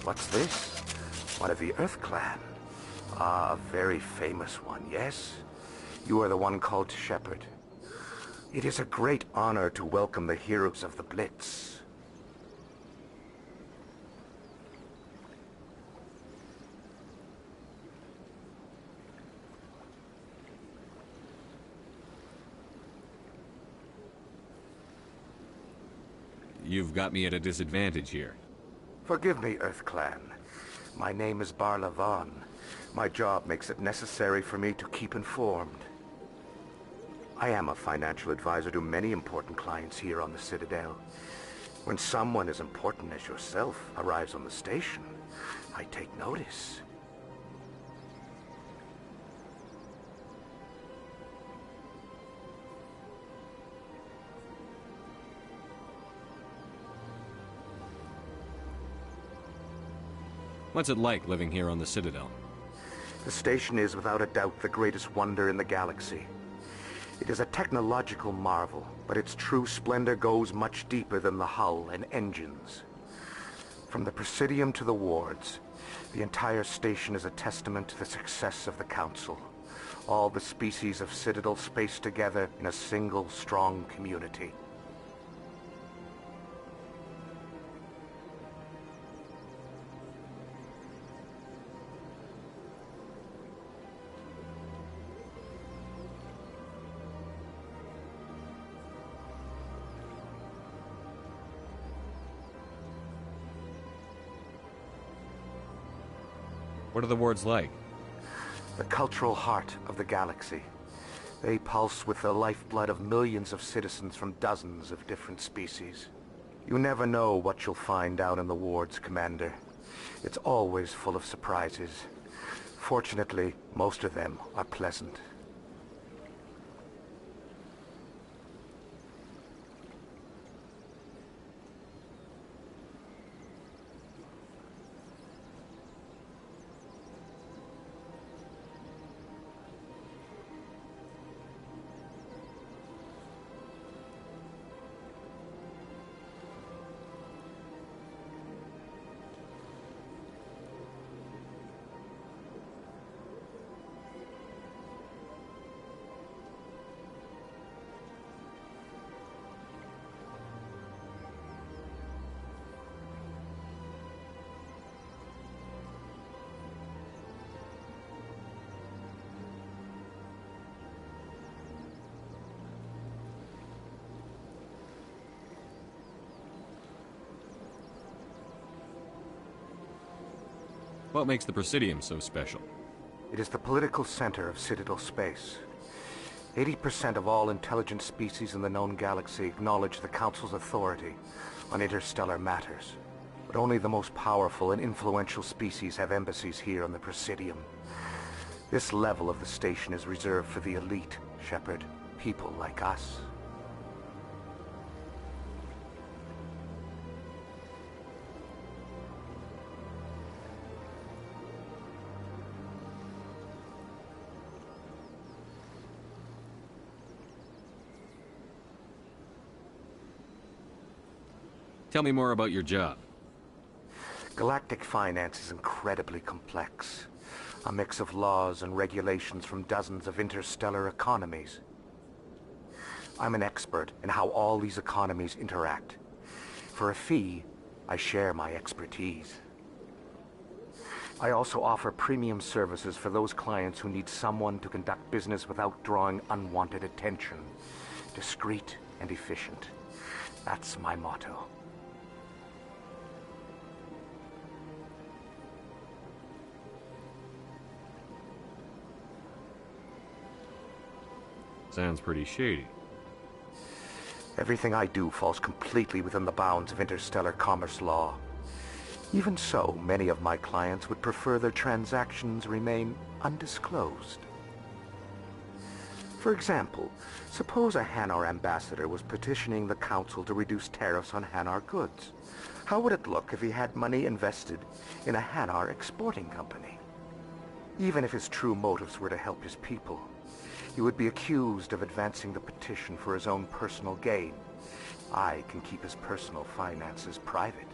What's this? One of the Earth Clan. Ah, a very famous one, yes? You are the one called Shepard. It is a great honor to welcome the heroes of the Blitz. You've got me at a disadvantage here. Forgive me, Earth Clan. My name is Barla Von. My job makes it necessary for me to keep informed. I am a financial advisor to many important clients here on the Citadel. When someone as important as yourself arrives on the station, I take notice. What's it like living here on the Citadel? The station is without a doubt the greatest wonder in the galaxy. It is a technological marvel, but its true splendor goes much deeper than the hull and engines. From the Presidium to the wards, the entire station is a testament to the success of the Council. All the species of Citadel spaced together in a single strong community. What are the wards like? The cultural heart of the galaxy. They pulse with the lifeblood of millions of citizens from dozens of different species. You never know what you'll find down in the wards, Commander. It's always full of surprises. Fortunately, most of them are pleasant. What makes the Presidium so special? It is the political center of Citadel space. 80% of all intelligent species in the known galaxy acknowledge the Council's authority on interstellar matters. But only the most powerful and influential species have embassies here on the Presidium. This level of the station is reserved for the elite, Shepard. People like us. Tell me more about your job. Galactic finance is incredibly complex. A mix of laws and regulations from dozens of interstellar economies. I'm an expert in how all these economies interact. For a fee, I share my expertise. I also offer premium services for those clients who need someone to conduct business without drawing unwanted attention. Discreet and efficient. That's my motto. Sounds pretty shady. Everything I do falls completely within the bounds of interstellar commerce law. Even so, many of my clients would prefer their transactions remain undisclosed. For example, suppose a Hanar ambassador was petitioning the Council to reduce tariffs on Hanar goods. How would it look if he had money invested in a Hanar exporting company? Even if his true motives were to help his people, he would be accused of advancing the petition for his own personal gain. I can keep his personal finances private.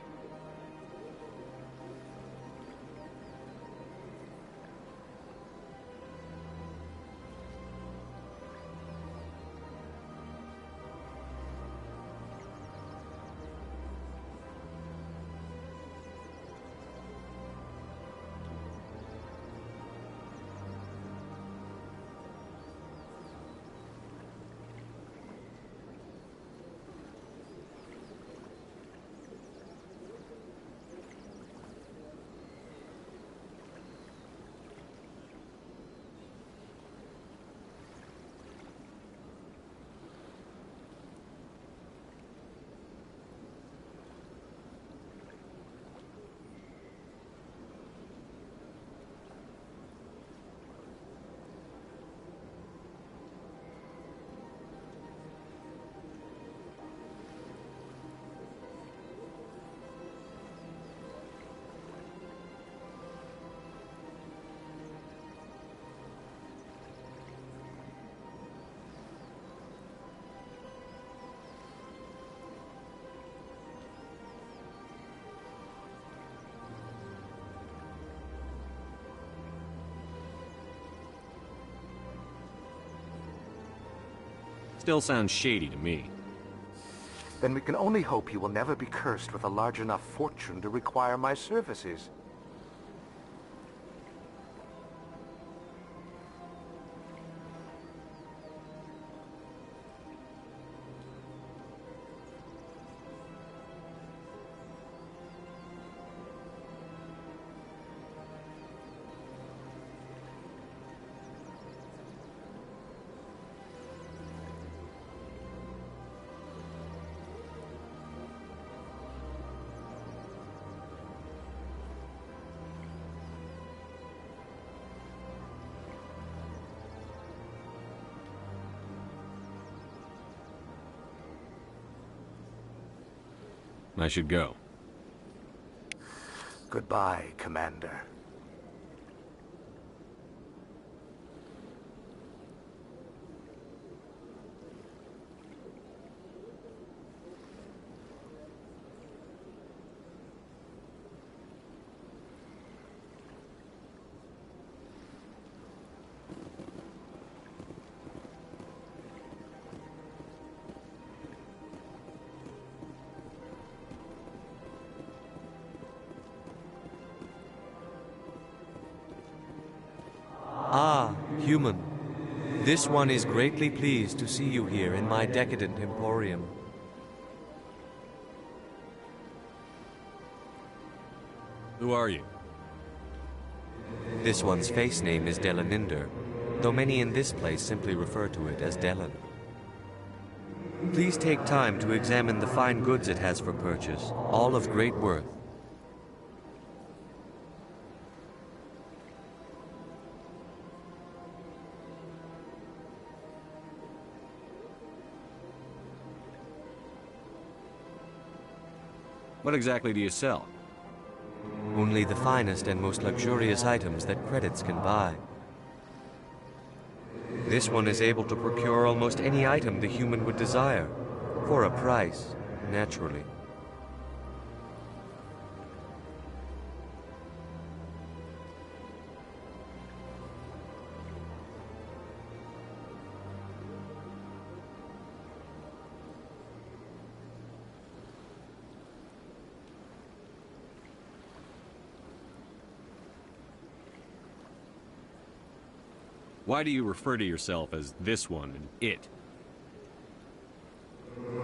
Still sounds shady to me. Then we can only hope you will never be cursed with a large enough fortune to require my services. I should go. Goodbye, Commander. Ah, human. This one is greatly pleased to see you here in my decadent emporium. Who are you? This one's face name is Delaninder, though many in this place simply refer to it as Delan. Please take time to examine the fine goods it has for purchase, all of great worth. What exactly do you sell? Only the finest and most luxurious items that credits can buy. This one is able to procure almost any item the human would desire, for a price, naturally. Why do you refer to yourself as this one and it?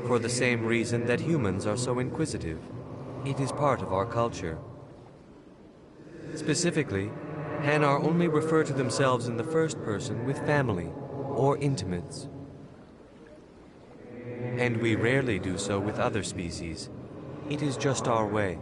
For the same reason that humans are so inquisitive. It is part of our culture. Specifically, Hanar only refer to themselves in the first person with family or intimates. And we rarely do so with other species. It is just our way.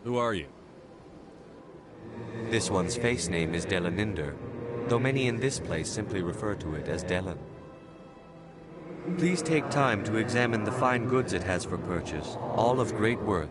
Who are you? This one's face name is Delaninder, though many in this place simply refer to it as Delan. Please take time to examine the fine goods it has for purchase, all of great worth.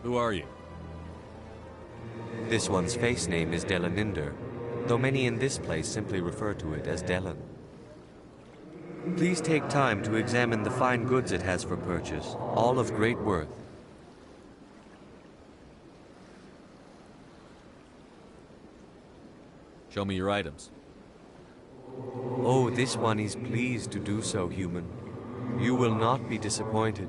Who are you? This one's face name is Delaninder, though many in this place simply refer to it as Delan. Please take time to examine the fine goods it has for purchase, all of great worth. Show me your items. Oh, this one is pleased to do so, human. You will not be disappointed.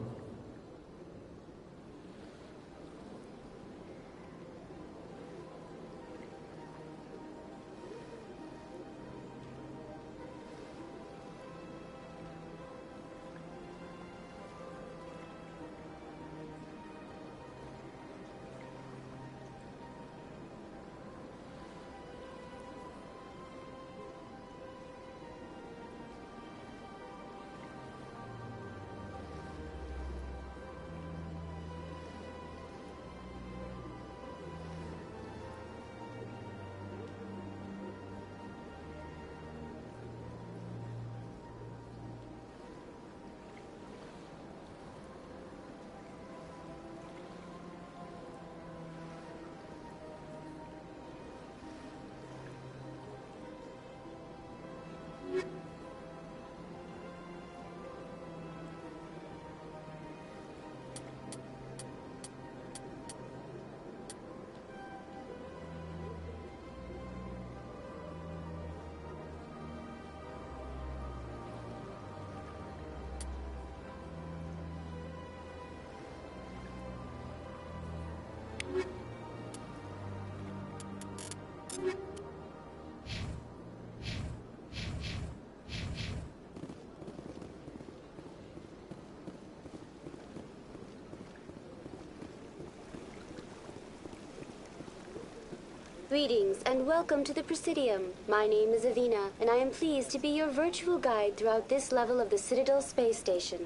Greetings and welcome to the Presidium. My name is Avina, and I am pleased to be your virtual guide throughout this level of the Citadel Space Station.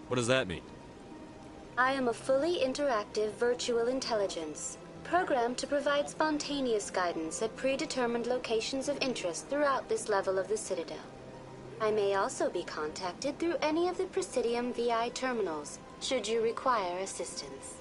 What does that mean? I am a fully interactive virtual intelligence, programmed to provide spontaneous guidance at predetermined locations of interest throughout this level of the Citadel. I may also be contacted through any of the Presidium VI terminals, should you require assistance.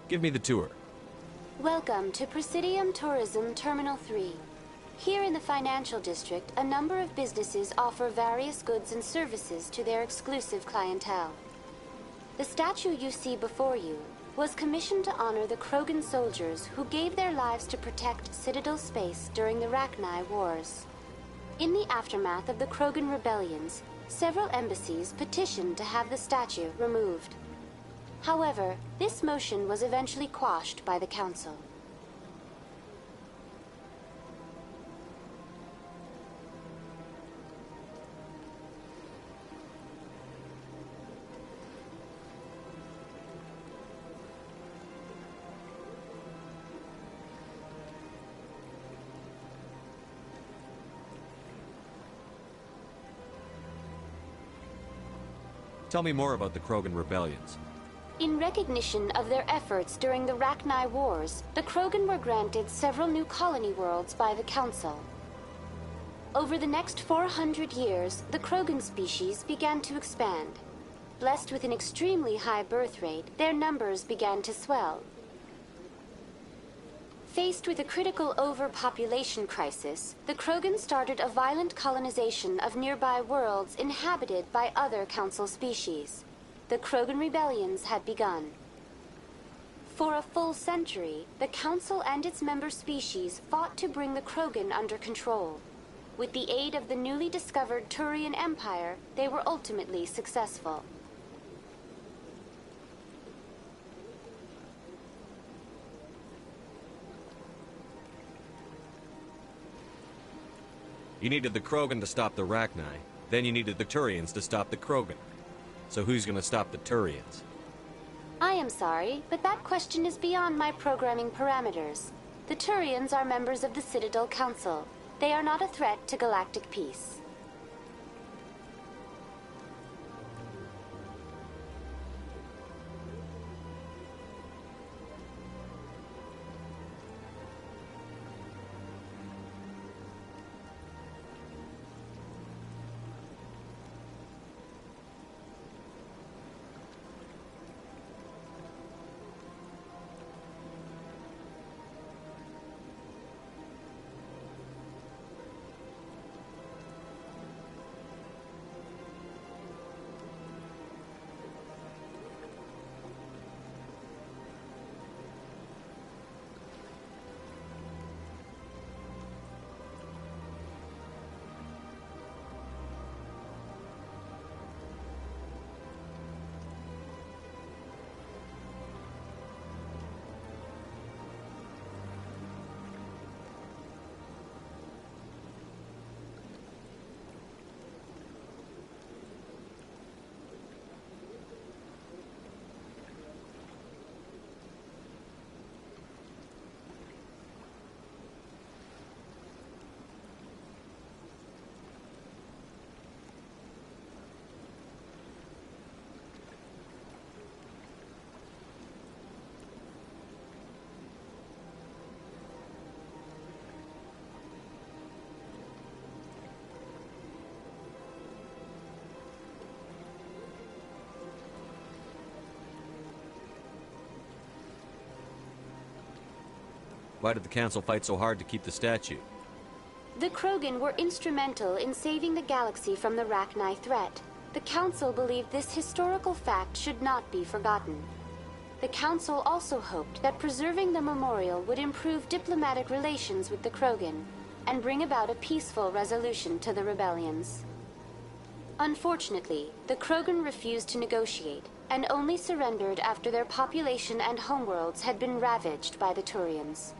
Give me the tour. Welcome to Presidium Tourism Terminal 3. Here in the Financial District, a number of businesses offer various goods and services to their exclusive clientele. The statue you see before you was commissioned to honor the Krogan soldiers who gave their lives to protect Citadel space during the Rachni Wars. In the aftermath of the Krogan rebellions, several embassies petitioned to have the statue removed. However, this motion was eventually quashed by the Council. Tell me more about the Krogan rebellions. In recognition of their efforts during the Rachni Wars, the Krogan were granted several new colony worlds by the Council. Over the next 400 years, the Krogan species began to expand. Blessed with an extremely high birth rate, their numbers began to swell. Faced with a critical overpopulation crisis, the Krogan started a violent colonization of nearby worlds inhabited by other Council species. The Krogan rebellions had begun. For a full century, the Council and its member species fought to bring the Krogan under control. With the aid of the newly discovered Turian Empire, they were ultimately successful. You needed the Krogan to stop the Rachni, then you needed the Turians to stop the Krogan. So who's gonna stop the Turians? I am sorry, but that question is beyond my programming parameters. The Turians are members of the Citadel Council. They are not a threat to galactic peace. Why did the Council fight so hard to keep the statue? The Krogan were instrumental in saving the galaxy from the Rachni threat. The Council believed this historical fact should not be forgotten. The Council also hoped that preserving the memorial would improve diplomatic relations with the Krogan and bring about a peaceful resolution to the rebellions. Unfortunately, the Krogan refused to negotiate and only surrendered after their population and homeworlds had been ravaged by the Turians.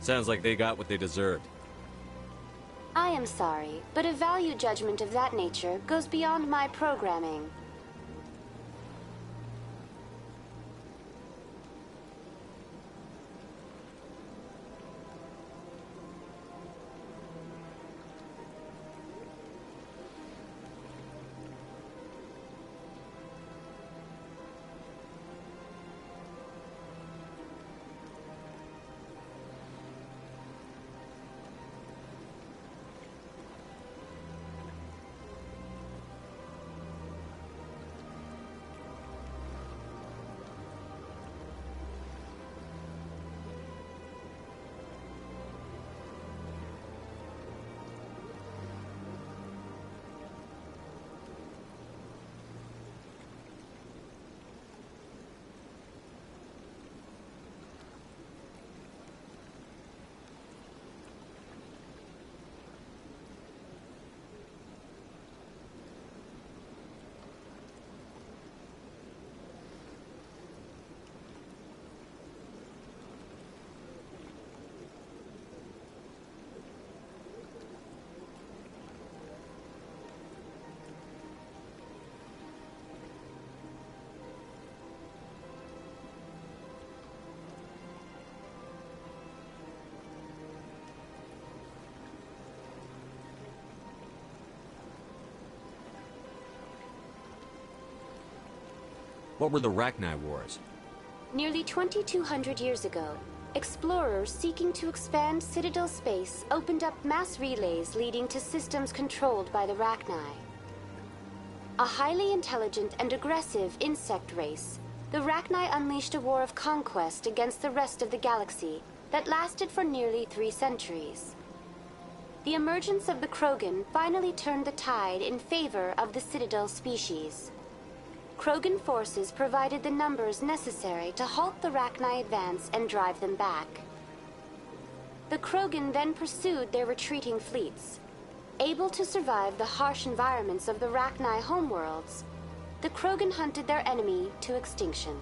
Sounds like they got what they deserved. I am sorry, but a value judgment of that nature goes beyond my programming. What were the Rachni Wars? Nearly 2,200 years ago, explorers seeking to expand Citadel space opened up mass relays leading to systems controlled by the Rachni. A highly intelligent and aggressive insect race, the Rachni unleashed a war of conquest against the rest of the galaxy that lasted for nearly 3 centuries. The emergence of the Krogan finally turned the tide in favor of the Citadel species. Krogan forces provided the numbers necessary to halt the Rachni advance and drive them back. The Krogan then pursued their retreating fleets. Able to survive the harsh environments of the Rachni homeworlds, the Krogan hunted their enemy to extinction.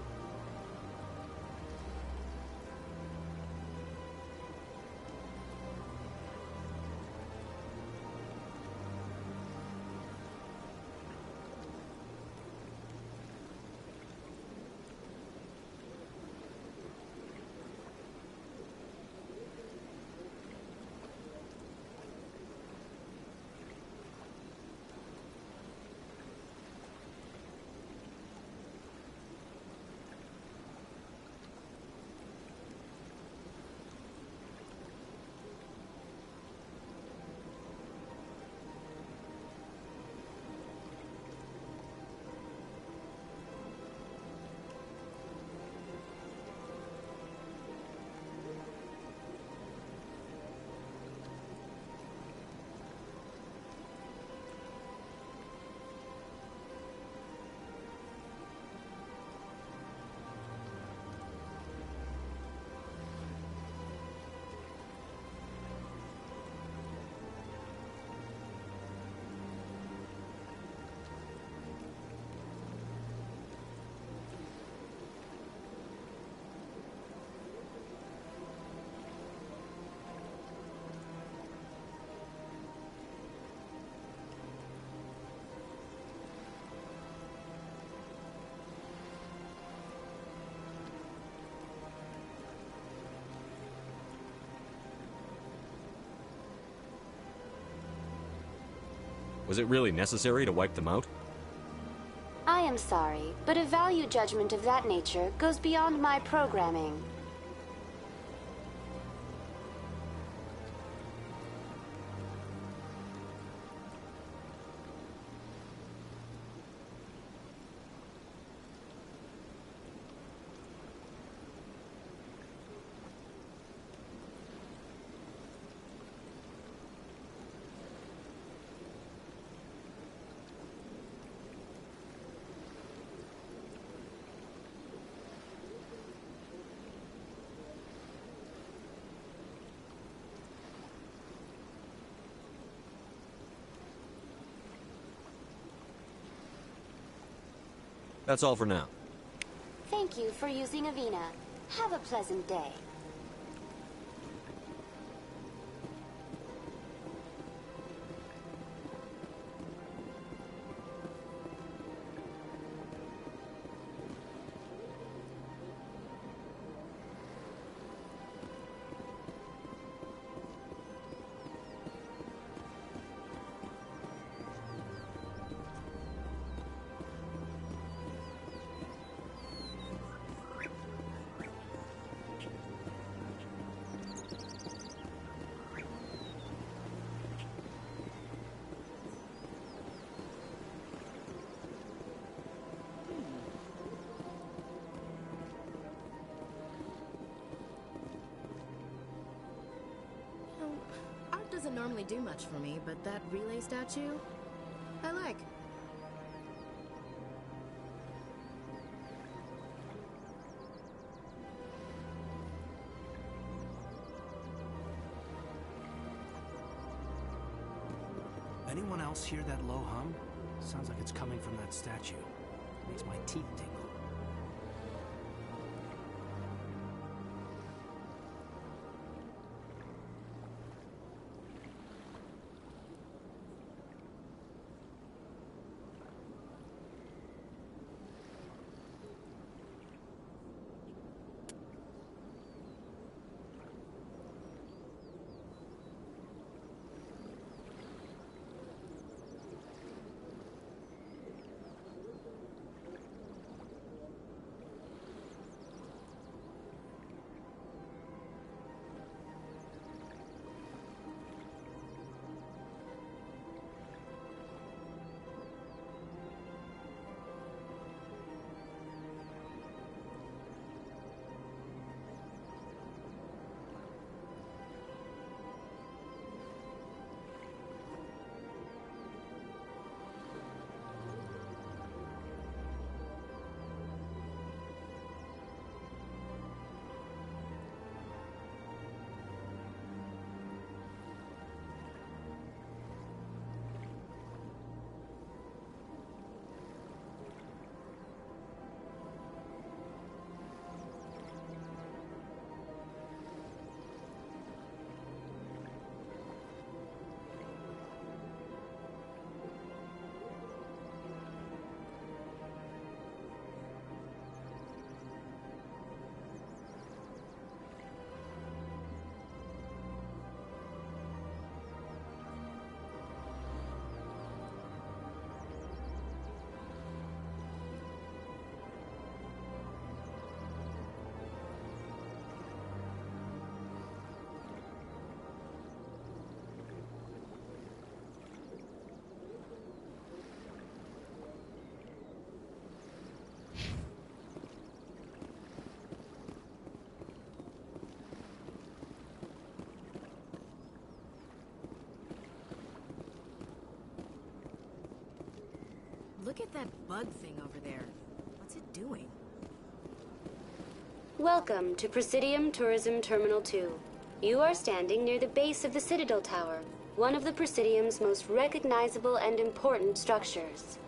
Was it really necessary to wipe them out? I am sorry, but a value judgment of that nature goes beyond my programming. That's all for now. Thank you for using Avina. Have a pleasant day. Art doesn't normally do much for me, but that relay statue, I like. Anyone else hear that low hum? Sounds like it's coming from that statue. Makes my teeth tingle. look at that bug thing over there. What's it doing? Welcome to Presidium Tourism Terminal 2. You are standing near the base of the Citadel Tower, one of the Presidium's most recognizable and important structures.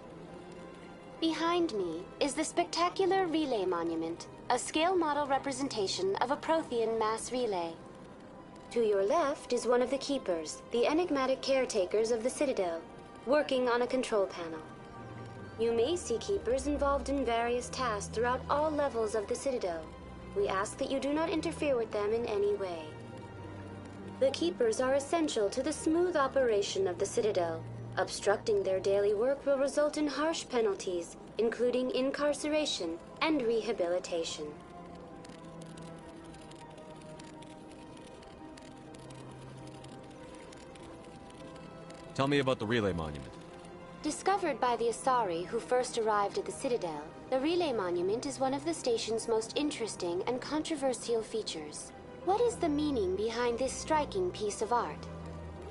Behind me is the spectacular Relay Monument, a scale model representation of a Prothean mass relay. To your left is one of the Keepers, the enigmatic caretakers of the Citadel, working on a control panel. You may see Keepers involved in various tasks throughout all levels of the Citadel. We ask that you do not interfere with them in any way. The Keepers are essential to the smooth operation of the Citadel. Obstructing their daily work will result in harsh penalties, including incarceration and rehabilitation. Tell me about the Relay Monument. Discovered by the Asari who first arrived at the Citadel, the Relay Monument is one of the station's most interesting and controversial features. What is the meaning behind this striking piece of art?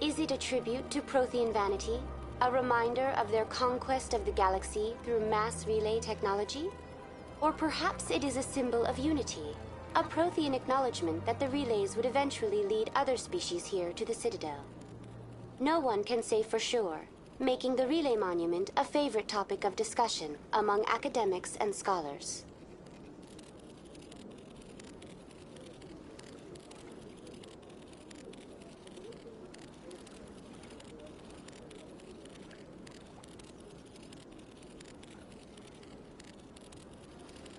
Is it a tribute to Prothean vanity? A reminder of their conquest of the galaxy through mass relay technology? Or perhaps it is a symbol of unity, a Prothean acknowledgement that the relays would eventually lead other species here to the Citadel. No one can say for sure, making the Relay Monument a favorite topic of discussion among academics and scholars.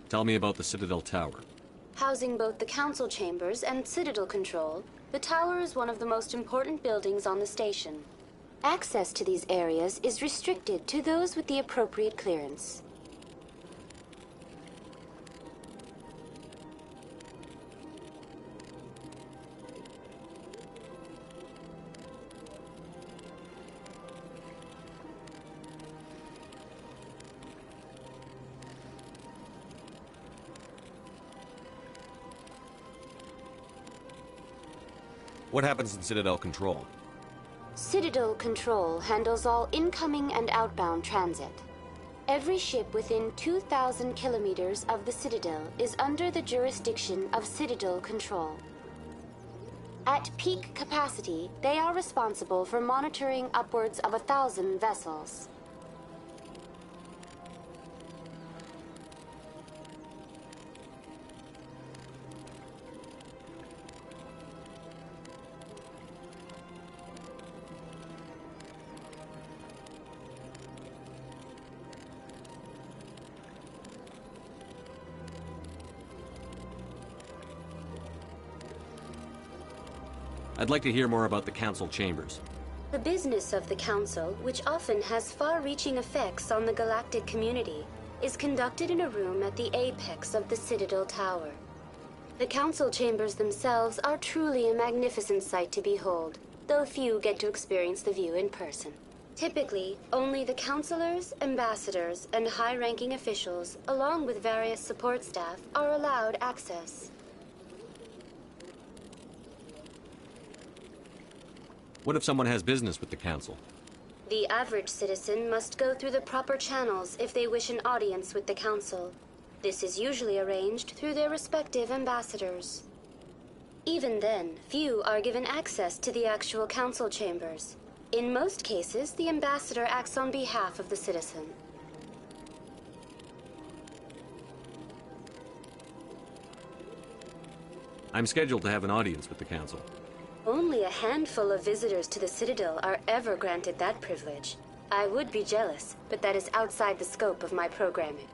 Tell me about the Citadel Tower. Housing both the council chambers and Citadel control, the tower is one of the most important buildings on the station. Access to these areas is restricted to those with the appropriate clearance. What happens in Citadel Control? Citadel Control handles all incoming and outbound transit. Every ship within 2,000 kilometers of the Citadel is under the jurisdiction of Citadel Control. At peak capacity, they are responsible for monitoring upwards of 1,000 vessels. I'd like to hear more about the Council Chambers. The business of the Council, which often has far-reaching effects on the galactic community, is conducted in a room at the apex of the Citadel Tower. The Council Chambers themselves are truly a magnificent sight to behold, though few get to experience the view in person. Typically, only the councilors, ambassadors, and high-ranking officials, along with various support staff, are allowed access. What if someone has business with the Council? The average citizen must go through the proper channels if they wish an audience with the Council. This is usually arranged through their respective ambassadors. Even then, few are given access to the actual Council chambers. In most cases, the ambassador acts on behalf of the citizen. I'm scheduled to have an audience with the Council. Only a handful of visitors to the Citadel are ever granted that privilege. I would be jealous, but that is outside the scope of my programming.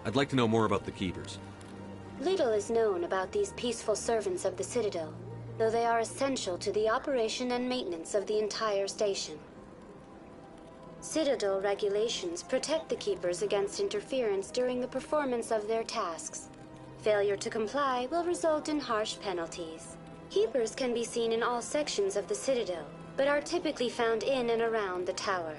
I'd like to know more about the Keepers. Little is known about these peaceful servants of the Citadel, though they are essential to the operation and maintenance of the entire station. Citadel regulations protect the Keepers against interference during the performance of their tasks. Failure to comply will result in harsh penalties. Keepers can be seen in all sections of the Citadel, but are typically found in and around the tower.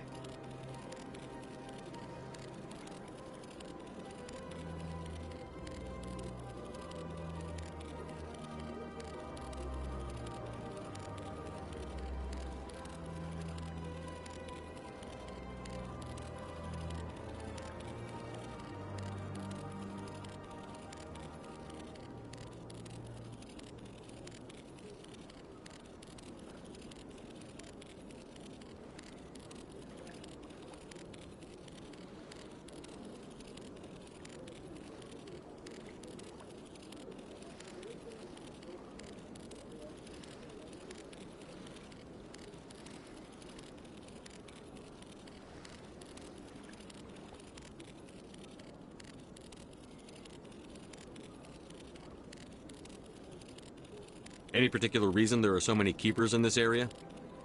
Any particular reason there are so many keepers in this area?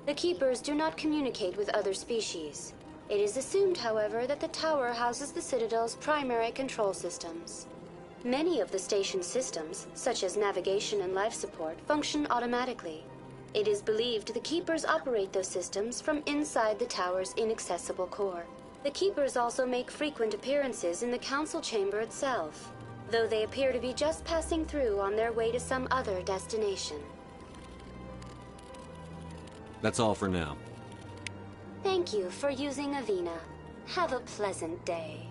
The Keepers do not communicate with other species. It is assumed, however, that the tower houses the Citadel's primary control systems. Many of the station's systems, such as navigation and life support, function automatically. It is believed the Keepers operate those systems from inside the tower's inaccessible core. The Keepers also make frequent appearances in the Council Chamber itself, though they appear to be just passing through on their way to some other destination. That's all for now. Thank you for using Avina. Have a pleasant day.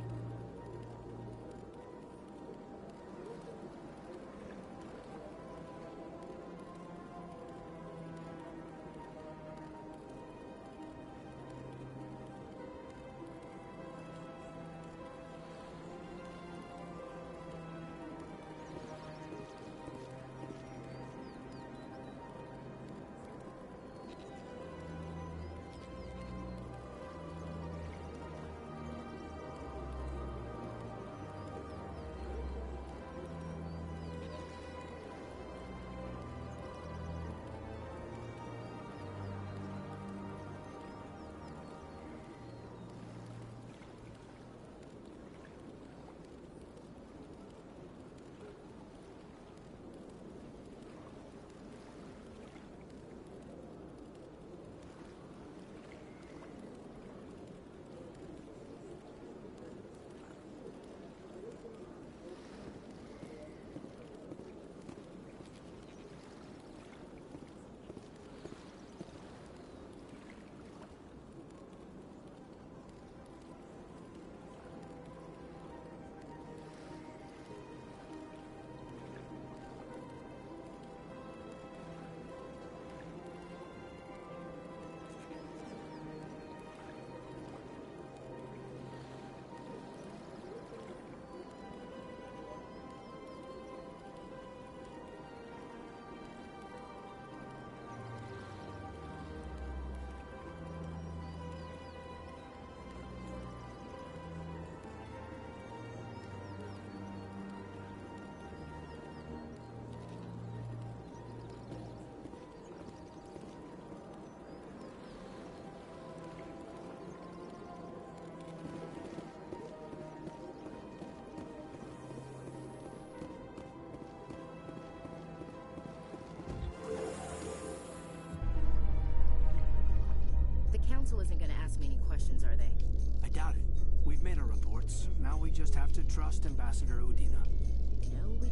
Council isn't gonna ask me any questions, are they? I doubt it. We've made our reports. Now we just have to trust Ambassador Udina. No, we